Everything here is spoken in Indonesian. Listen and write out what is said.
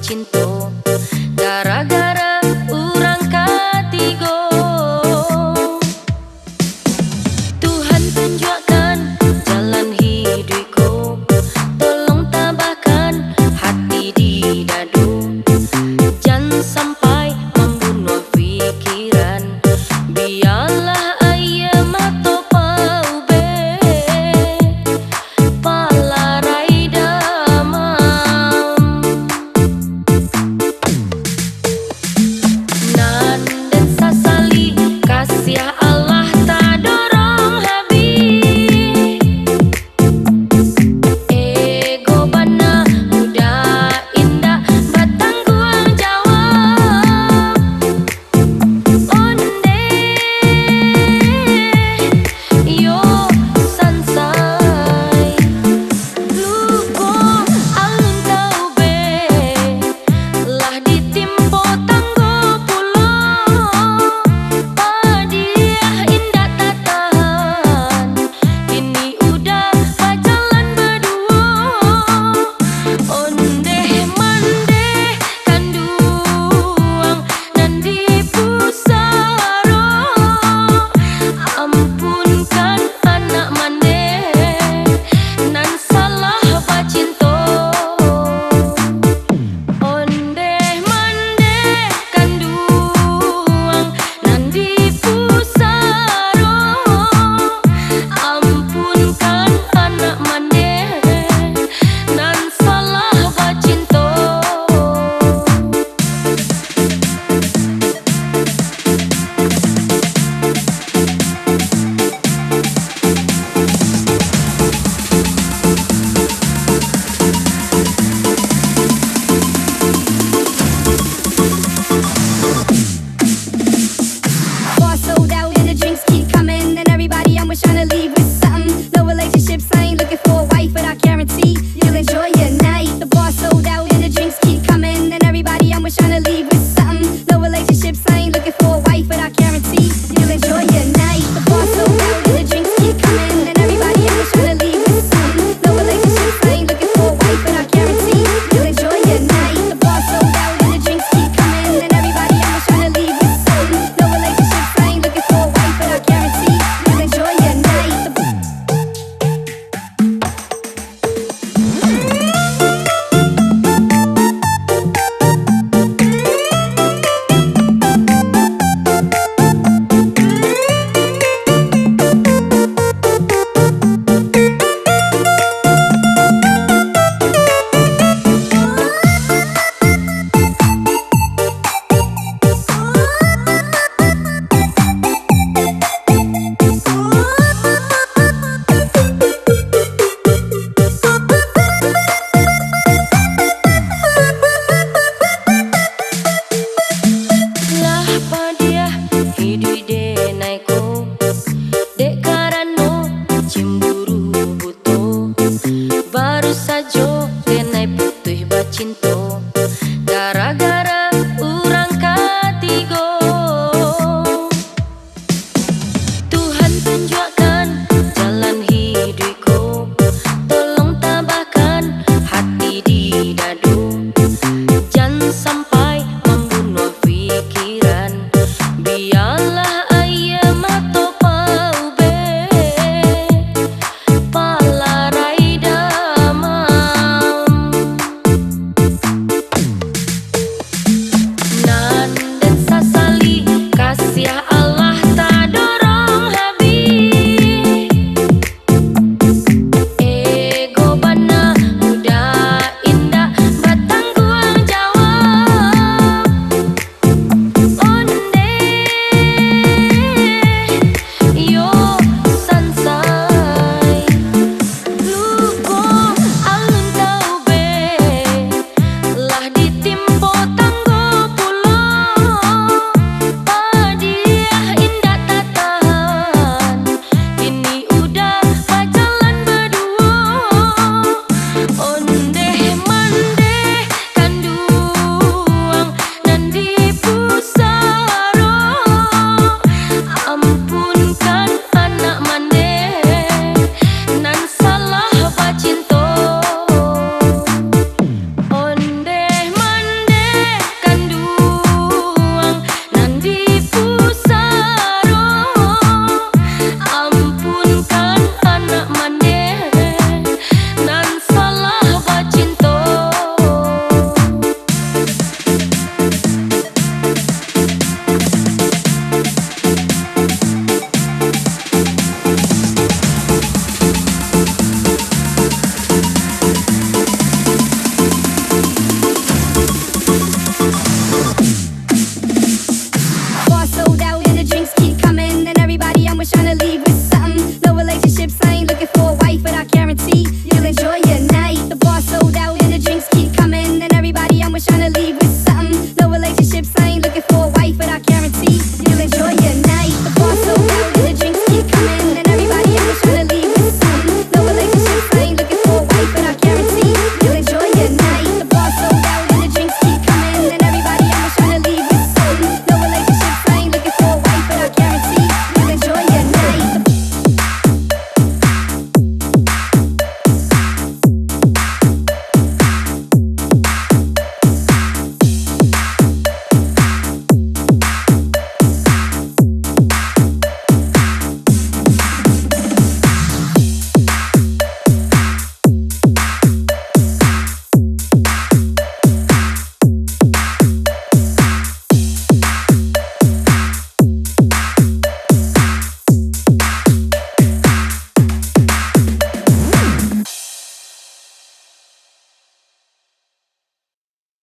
bacinto gara-gara urang katigo. Tuhan tunjukkan jalan hidupku, tolong tabahkan hati di dadu, jangan sampai membunuh pikiran. Biarlah ayam atau paube palarai damam. Nan dan sasali kasih Allah tak dorong habis. Ego bana muda indah bertanggung jawab. Onde yo sansai luko alun taube lah ditimpo tanggo pulo. Padiah indah tak tahan, ini udah pacaran berdua. Onde mande kanduang dan dipusaro, ampunkan anak mande nan salah bacinto. Onde mande kanduang nan dipusaro, ampunkan anak mande nan salah bacinto. Bar sold out and the drinks keep coming, and everybody I'm with trying to leave with something. No relationships, I ain't looking for a wife, but I guarantee you'll enjoy your night. The bar sold out and the drinks keep coming, and everybody I'm with trying to leave with something. No relationships, I ain't looking for a wife, but I guarantee you'll enjoy your night. The bar sold out and the drinks keep coming, and everybody I'm with trying to leave with something. No relationships, I ain't looking for a wife, but I guarantee you'll enjoy your night. The bar sold out and the drinks keep coming, and everybody I'm with trying to leave with something. No relationships, I ain't looking for a wife, but I guarantee you'll enjoy your night. Lah padiah hidup denaiku, dek karano cemburu buto, baru saja denai putih bacinto.